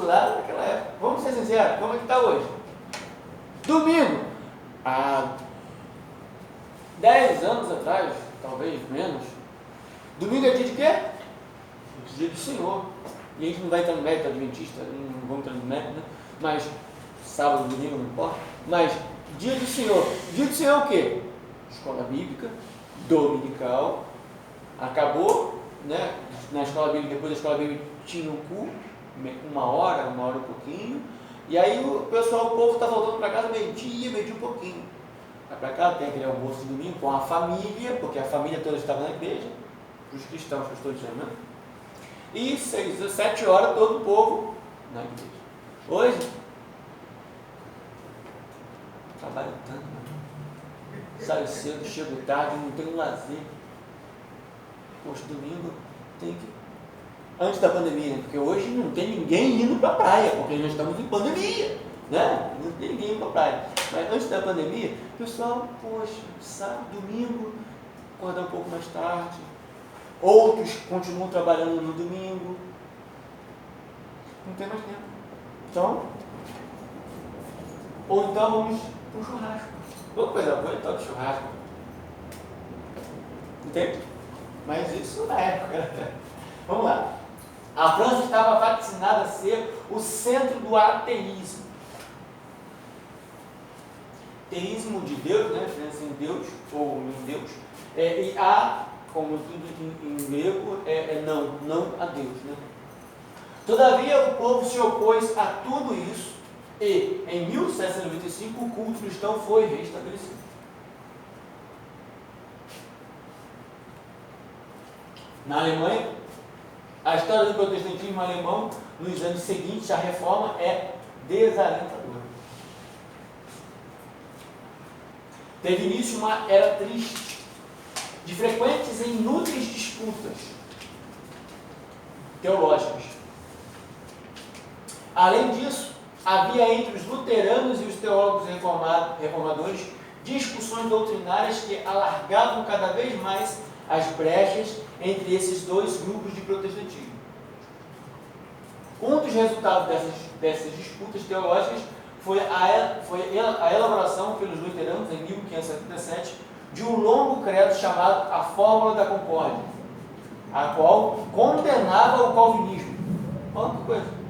lá naquela época. Vamos ser sinceros, como é que está hoje? Domingo. Há 10 anos atrás, talvez menos, domingo é dia de quê? Dia do Senhor. E a gente não vai entrar no mérito adventista, não vamos entrar no mérito, né? Mas sábado, domingo, não importa. Mas dia do Senhor. Dia do Senhor é o quê? Escola bíblica, dominical. Acabou, né? Na escola bíblica, depois da escola bíblica tinha um culto, uma hora e pouquinho. E aí o povo está voltando para casa meio-dia um pouquinho. Vai para cá, tem aquele almoço de domingo com a família, porque a família toda estava na igreja, os cristãos que eu estou dizendo, né? E 6 a 7 horas todo o povo na igreja. Hoje, trabalho tanto, né? Saio cedo, chego tarde, não tenho lazer. Poxa, domingo tem que... Antes da pandemia, porque hoje não tem ninguém indo para a praia, porque nós estamos em pandemia, né? Não tem ninguém indo para a praia. Mas antes da pandemia, o pessoal, poxa, sábado, domingo, acordar um pouco mais tarde. Outros continuam trabalhando no domingo. Não tem mais tempo. Então, ou então vamos para um churrasco. Outra coisa boa é tal de churrasco. Entende? Mas isso na época. Vamos lá. A França estava vacinada a ser o centro do ateísmo. Teísmo de Deus, né? Diferença em Deus ou em Deus. E a, como tudo em grego, não a Deus, né? Todavia, o povo se opôs a tudo isso e, em 1795, o culto cristão foi restabelecido. Na Alemanha, a história do protestantismo alemão nos anos seguintes à reforma é desalentadora. Teve início uma era triste, de frequentes e inúteis disputas teológicas. Além disso, havia entre os luteranos e os teólogos reformadores discussões doutrinárias que alargavam cada vez mais as brechas entre esses dois grupos de protestantismo. Um dos resultados dessas disputas teológicas foi a elaboração pelos luteranos, em 1577, de um longo credo chamado a Fórmula da Concórdia, a qual condenava o calvinismo. Olha que coisa!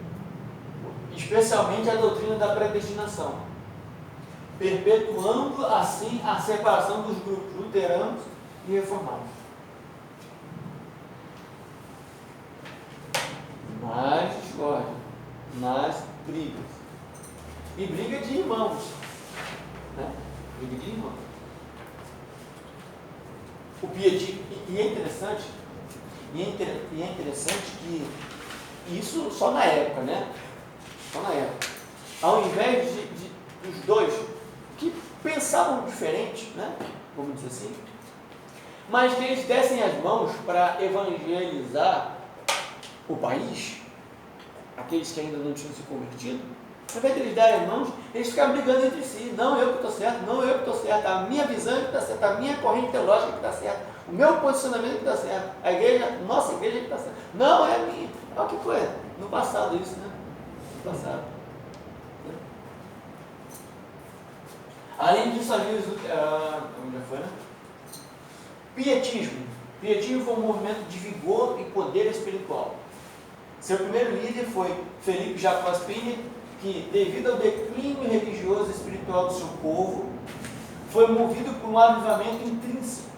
Especialmente a doutrina da predestinação, perpetuando assim a separação dos grupos luteranos e reformados. Mais discórdia, mais brigas. E briga de irmãos. Né? Briga de irmãos. O pietismo, e é interessante que isso só na época, né? Só na época. Ao invés dos dois que pensavam diferente, né? Vamos dizer assim, mas que eles dessem as mãos para evangelizar o país, aqueles que ainda não tinham se convertido, ao invés de eles darem as mãos, eles ficavam brigando entre si. Não, eu que estou certo, não, eu que estou certo, a minha visão é que está certa, a minha corrente teológica que está certa, o meu posicionamento que está certo, a igreja, nossa igreja que está certa. Não, é a minha. Olha que coisa. No passado isso, né? No passado. Além disso, havia onde já foi, né? Pietismo. Pietismo foi um movimento de vigor e poder espiritual. Seu primeiro líder foi Felipe Jacques Spiner, que, devido ao declínio religioso e espiritual do seu povo, foi movido por um avivamento intrínseco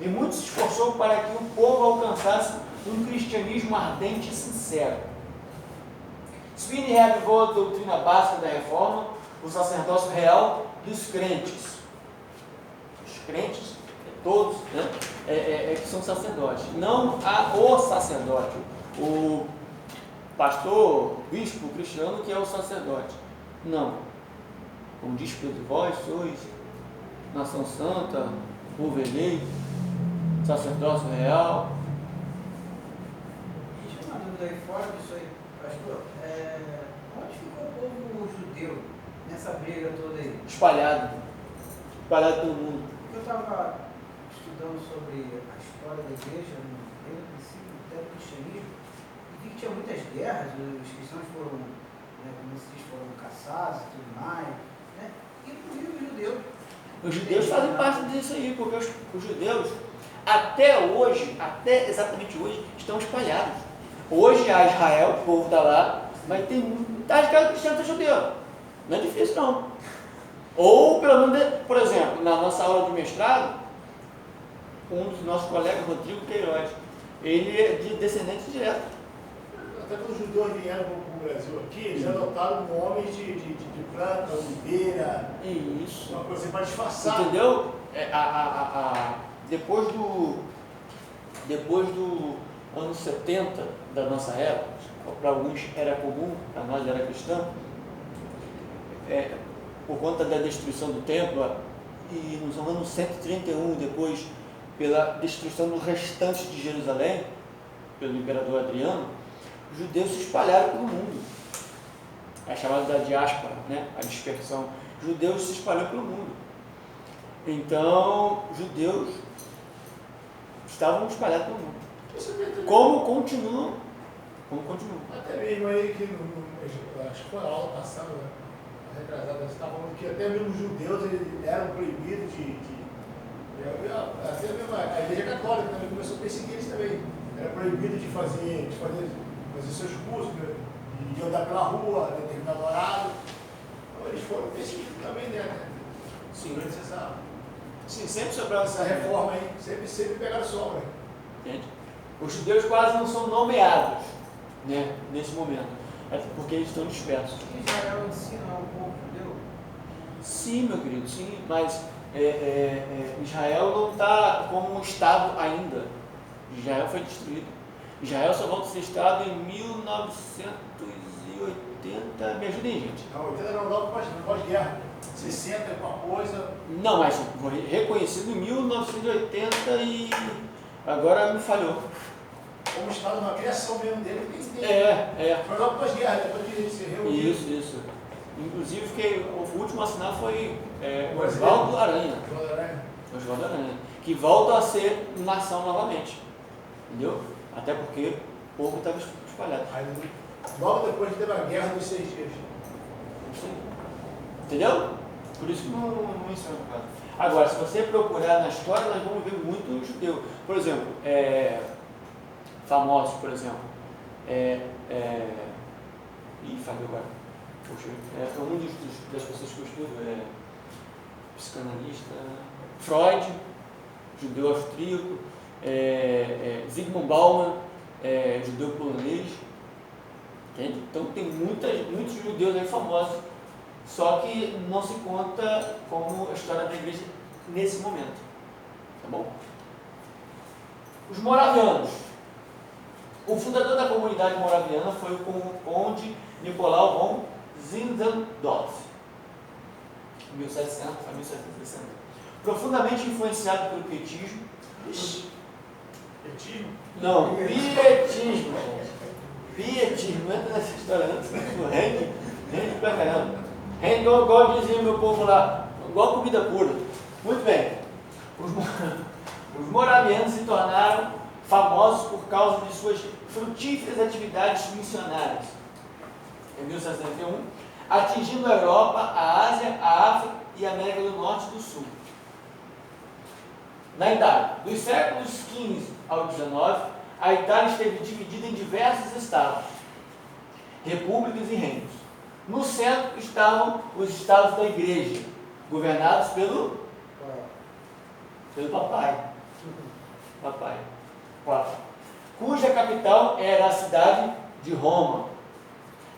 e muito se esforçou para que o povo alcançasse um cristianismo ardente e sincero. Spiner reavivou a doutrina básica da reforma, o sacerdócio real dos crentes. Os crentes, todos, né, que são sacerdotes. Não o sacerdote, o pastor, bispo cristiano que é o sacerdote. Não. Como diz Pedro, vós sois nação santa, povo eleito, sacerdócio real. Deixa uma dúvida aí fora disso aí, pastor. Onde ficou o povo judeu nessa briga toda aí? Espalhado pelo mundo. Eu estava estudando sobre a história da igreja, no princípio, até do cristianismo, e vi que tinha muitas guerras, os cristãos foram e tudo mais, né? Inclusive os judeus. Os judeus fazem parte disso aí, porque os judeus, até hoje, até exatamente hoje, estão espalhados. Hoje a Israel, o povo está lá, mas tem muita gente cristã judeu. Não é difícil não. Ou pelo menos, por exemplo, na nossa aula de mestrado, um dos nossos colegas, Rodrigo Queiroz, ele é de descendente direto. Até quando os judeus vieram para o Brasil aqui, eles adotaram nomes de planta, oliveira, Isso. uma coisa para disfarçar. Entendeu? Depois do anos 70 da nossa época, para alguns era comum, para nós era cristão, por conta da destruição do templo, e nos anos 131 depois, pela destruição do restante de Jerusalém, pelo imperador Adriano, os judeus se espalharam pelo mundo. É chamada da diáspora, né? A dispersão. Os judeus se espalharam pelo mundo. Então, judeus estavam espalhados pelo mundo. Como continuam? Até mesmo aí que acho que foi a aula passada, retrasada, você estava falando que até mesmo os judeus eles eram proibidos até mesmo a Igreja Católica também começou a perseguir eles também. Era proibido de fazer seus cursos, de andar pela rua, determinado horário. Então eles foram perseguidos também, né? Sim. Sim, sempre sobrava essa reforma aí, sempre pegaram sobra. Entende? Os judeus quase não são nomeados, né, nesse momento, porque eles estão dispersos. Israel ensina o povo judeu. Sim, meu querido, sim, mas Israel não está como um Estado ainda. Israel foi destruído. Israel só volta a ser Estado em 1980. Me ajudem, gente. Não, 80 não, logo pós-guerra. 60 é uma coisa. Não, mas foi reconhecido em 1980 e agora me falhou. Como Estado, na criação mesmo dele, porque foi logo pós-guerra, depois de ele se reunir. Isso. Inclusive, o último a assinar foi Oswaldo Aranha. Oswaldo Aranha. Que volta a ser nação novamente. Entendeu? Até porque o povo estava espalhado. Aí, logo depois teve a guerra dos 6 dias. Sim. Entendeu? Por isso que não ensina o caso. Agora, se você procurar na história, nós vamos ver muito judeu. Por exemplo, famosos, por exemplo. Falei agora. Poxa, das pessoas que eu estudo, psicanalista, Freud, judeu austríaco, Zygmunt Bauman, judeu polonês. Entende? Então tem muitos judeus aí famosos, só que não se conta como a história da igreja nesse momento. Tá bom? Os moravianos. O fundador da comunidade moraviana foi o conde Nicolau von Zinzendorf, 1700 a 1760. Profundamente influenciado pelo pietismo. Pietismo? Não, pietismo, gente. Pietismo, não entra nessa história, não. Rende pra caramba. Rende igual dizia meu povo lá, igual comida pura. Muito bem. Os moravianos se tornaram famosos por causa de suas frutíferas atividades missionárias. Em 1771, atingindo a Europa, a Ásia, a África e a América do Norte e do Sul. Na Itália, dos séculos XV ao XIX, a Itália esteve dividida em diversos estados, repúblicas e reinos. No centro estavam os estados da igreja, governados pelo papai, cuja capital era a cidade de Roma.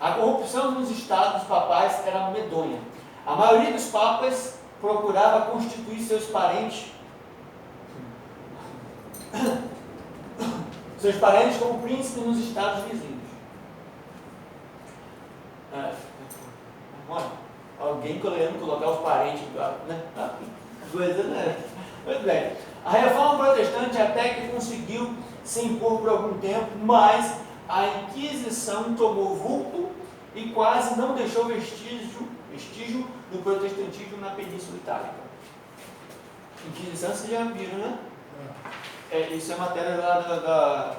A corrupção nos estados papais era medonha. A maioria dos papas procurava constituir seus parentes como príncipes nos estados vizinhos. Alguém querendo colocar os parentes, né? Coisa, né? Muito bem. A reforma protestante até que conseguiu se impor por algum tempo, mas a Inquisição tomou vulto e quase não deixou vestígio do protestantismo na Península Itálica. Inquisição vocês já viram, né? Isso é matéria lá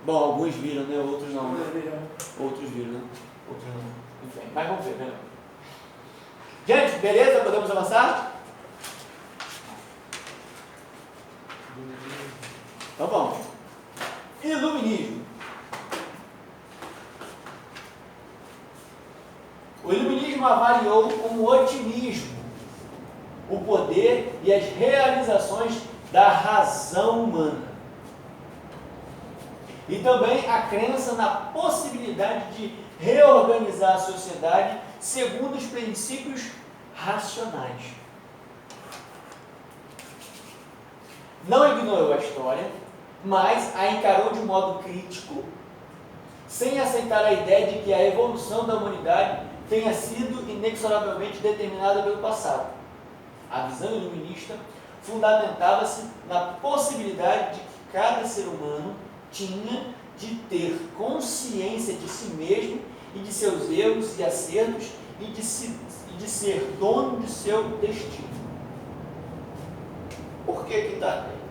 bom, alguns viram, né? Outros não. Outros viram, né? Outros não. Enfim, mas vamos ver, né? Beleza? Podemos avançar? Então vamos. Iluminismo. O iluminismo avaliou com otimismo o poder e as realizações da razão humana. E também a crença na possibilidade de reorganizar a sociedade segundo os princípios racionais. Não ignorou a história, mas a encarou de modo crítico, sem aceitar a ideia de que a evolução da humanidade tenha sido inexoravelmente determinada pelo passado. A visão iluminista fundamentava-se na possibilidade de que cada ser humano tinha de ter consciência de si mesmo e de seus erros e acertos e de ser dono de seu destino. Por que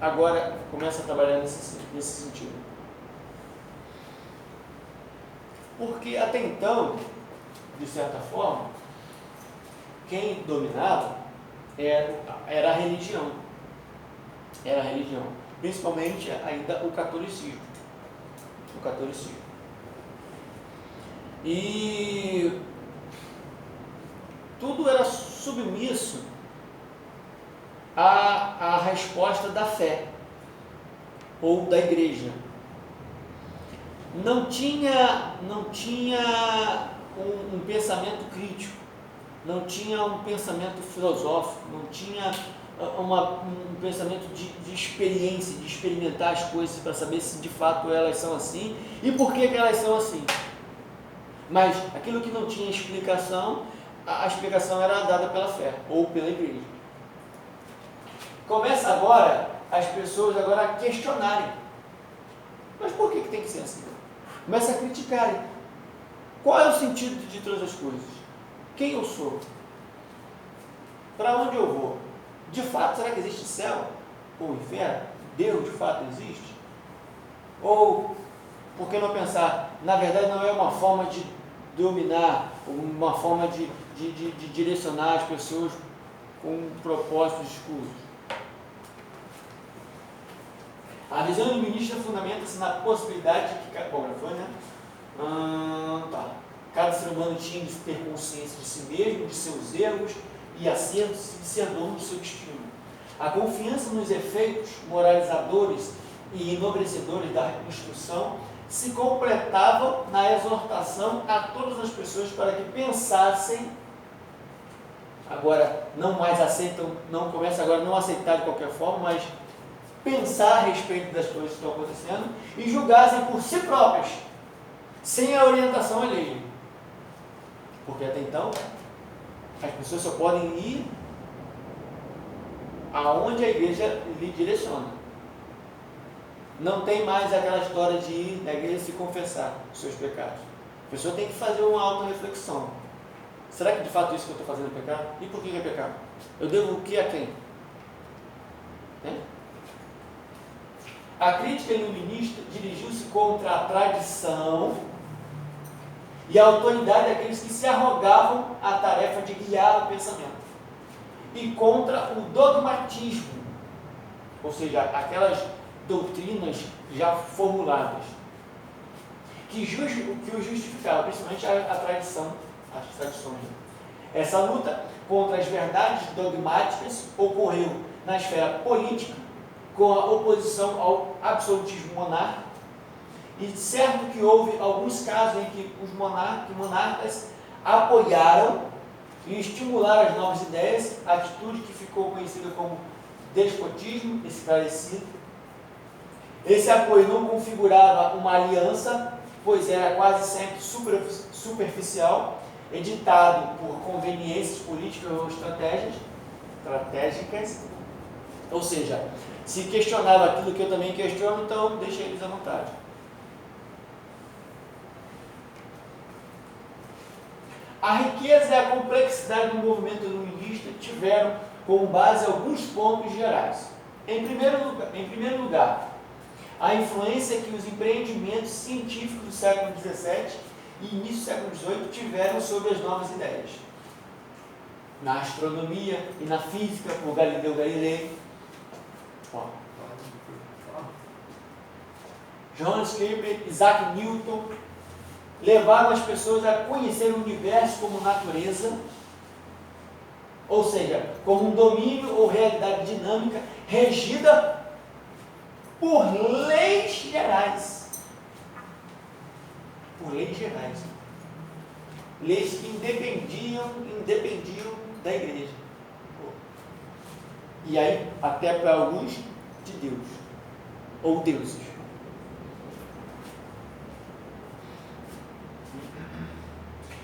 agora começa a trabalhar nesse sentido? Porque até então, de certa forma, quem dominava era a religião. Era a religião. Principalmente ainda o catolicismo. E tudo era submisso à resposta da fé ou da igreja. Não tinha um pensamento crítico, não tinha um pensamento filosófico, não tinha um pensamento de experiência, de experimentar as coisas para saber se de fato elas são assim e por que elas são assim. Mas aquilo que não tinha explicação, a explicação era dada pela fé ou pela igreja. Começa agora as pessoas a questionarem. Mas por que tem que ser assim? Começa a criticarem. Qual é o sentido de todas as coisas? Quem eu sou? Para onde eu vou? De fato, será que existe céu ou inferno? Deus de fato existe? Ou, por que não pensar, na verdade não é uma forma de dominar, uma forma de direcionar as pessoas com propósitos escusos? A visão iluminista fundamenta-se na possibilidade de que, cada ser humano tinha de ter consciência de si mesmo, de seus erros e acertos e de ser dono do seu destino. A confiança nos efeitos moralizadores e enobrecedores da instrução se completava na exortação a todas as pessoas para que pensassem, agora não mais aceitam, não começa agora a não aceitar de qualquer forma, mas pensar a respeito das coisas que estão acontecendo e julgassem por si próprios, sem a orientação alheia. Porque até então, as pessoas só podem ir aonde a igreja lhe direciona. Não tem mais aquela história de ir na igreja se confessar os seus pecados. A pessoa tem que fazer uma auto-reflexão. Será que de fato isso que eu estou fazendo é pecado? E por que é pecado? Eu devo o que a quem? A crítica iluminista dirigiu-se contra a tradição e a autoridade daqueles que se arrogavam a tarefa de guiar o pensamento, e contra o dogmatismo, ou seja, aquelas doutrinas já formuladas, que o justificavam, principalmente a tradição, as tradições. Essa luta contra as verdades dogmáticas ocorreu na esfera política, com a oposição ao absolutismo monárquico, e certo que houve alguns casos em que os monarcas apoiaram e estimularam as novas ideias, atitude que ficou conhecida como despotismo esclarecido. Esse apoio não configurava uma aliança, pois era quase sempre superficial, editado por conveniências políticas ou estratégicas, ou seja, se questionava aquilo que eu também questiono, então deixa eles à vontade. A riqueza e a complexidade do movimento iluminista tiveram como base alguns pontos gerais. Em primeiro lugar, a influência que os empreendimentos científicos do século XVII e início do século XVIII tiveram sobre as novas ideias. na astronomia e na física, por Galileu Galilei. Ó. Johannes Kepler, Isaac Newton, levaram as pessoas a conhecer o universo como natureza, ou seja, como um domínio ou realidade dinâmica regida por leis gerais. Por leis gerais. Leis que independiam da igreja. E aí, até para alguns, de Deus. Ou deuses.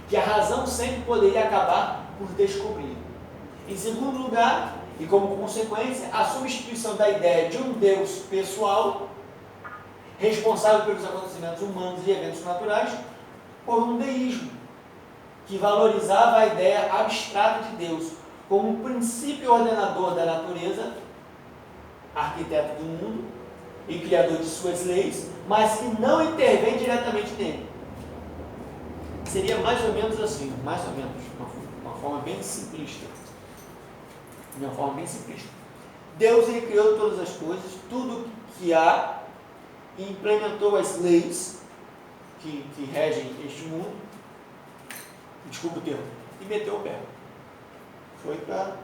Que a razão sempre poderia acabar por descobrir. Em segundo lugar, e como consequência, a substituição da ideia de um Deus pessoal, responsável pelos acontecimentos humanos e eventos naturais, por um deísmo, que valorizava a ideia abstrata de Deus como um princípio ordenador da natureza, arquiteto do mundo e criador de suas leis, mas que não intervém diretamente nele. Seria mais ou menos assim, mais ou menos, uma forma bem simplista. De uma forma bem simplista. Deus, ele criou todas as coisas, tudo que há, e implementou as leis que regem este mundo, desculpa o termo, e meteu o pé. Foi para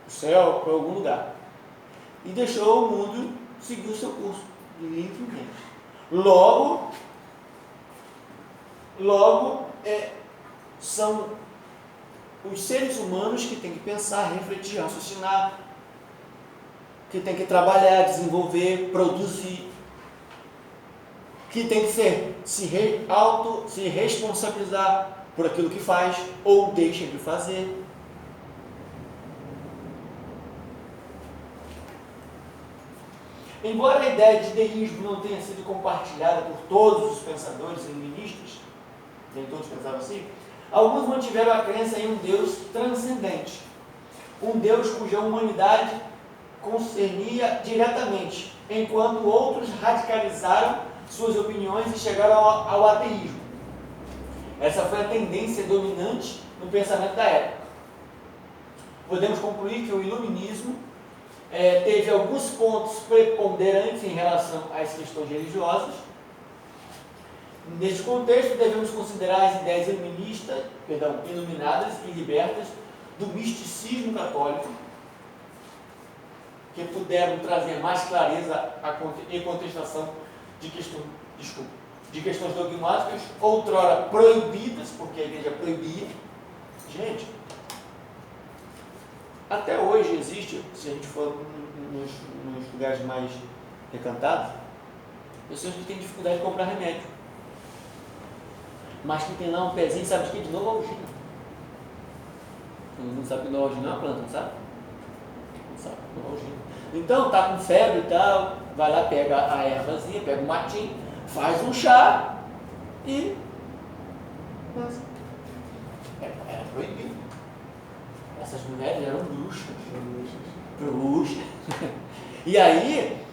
o céu, para algum lugar. E deixou o mundo seguir o seu curso, livremente. Logo, são os seres humanos que têm que pensar, refletir, raciocinar, que têm que trabalhar, desenvolver, produzir, que tem que se responsabilizar por aquilo que faz ou deixa de fazer. Embora a ideia de deísmo não tenha sido compartilhada por todos os pensadores iluministas, nem todos pensavam assim, alguns mantiveram a crença em um Deus transcendente, um Deus cuja humanidade concernia diretamente, enquanto outros radicalizaram suas opiniões e chegaram ao ateísmo. Essa foi a tendência dominante no pensamento da época. Podemos concluir que o iluminismo teve alguns pontos preponderantes em relação às questões religiosas. Neste contexto, devemos considerar as ideias iluminadas e libertas do misticismo católico, que puderam trazer mais clareza e contestação de questões dogmáticas, outrora proibidas, porque a igreja proibia. Gente, até hoje existe, se a gente for nos lugares mais recantados, pessoas que têm dificuldade de comprar remédio, mas que tem lá um pezinho, sabe de que? De Novalgina. Todo mundo sabe que Novalgina é uma planta, não sabe? Não sabe, Novalgina. Então, tá com febre e tal, vai lá, pega a ervazinha, pega o matinho, faz um chá e... Mas, era proibido. Essas mulheres eram bruxas. E aí,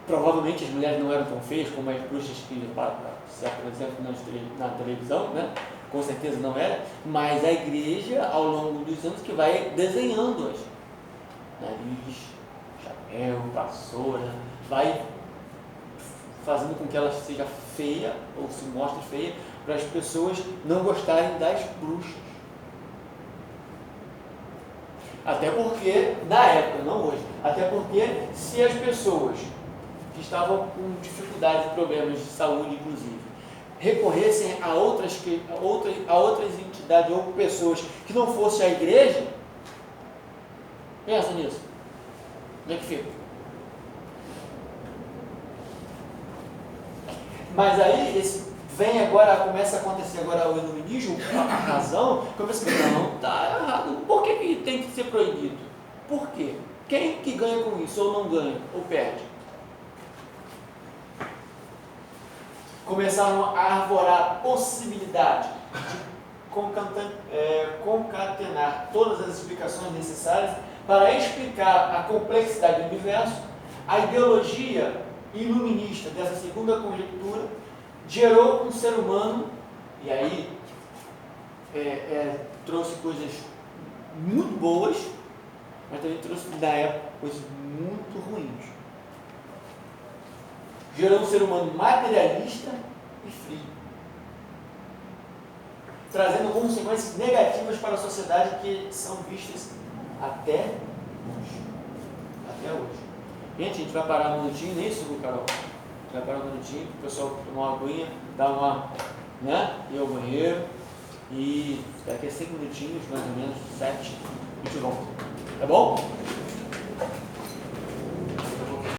provavelmente as mulheres não eram tão feias como as bruxas que, por exemplo, na televisão, né? Com certeza não era, mas a igreja, ao longo dos anos, que vai desenhando-as. Nariz, chapéu, vassoura, vai fazendo com que ela seja feia, ou se mostre feia, para as pessoas não gostarem das bruxas. Até porque, na época, não hoje, até porque se as pessoas que estavam com dificuldades e problemas de saúde, inclusive, recorressem a outras entidades ou pessoas que não fossem a igreja, pensa nisso. Como é que fica? Mas aí, começa a acontecer agora o iluminismo, a razão, começa a dizer, não, está errado. Por que tem que ser proibido? Por quê? Quem que ganha com isso, ou não ganha, ou perde? Começaram a arvorar a possibilidade de concatenar todas as explicações necessárias para explicar a complexidade do universo. A ideologia iluminista dessa segunda conjectura gerou um ser humano, e aí trouxe coisas muito boas, mas também trouxe na época coisas muito ruins. Gerou um ser humano materialista e frio, trazendo consequências negativas para a sociedade que são vistas até hoje. Até hoje. Gente, a gente vai parar um minutinho, nem isso, Carol. A gente vai parar um minutinho, o pessoal tomar uma aguinha, dar uma, ir ao banheiro, e daqui a 5 minutinhos, mais ou menos, 7, a gente volta. Tá bom?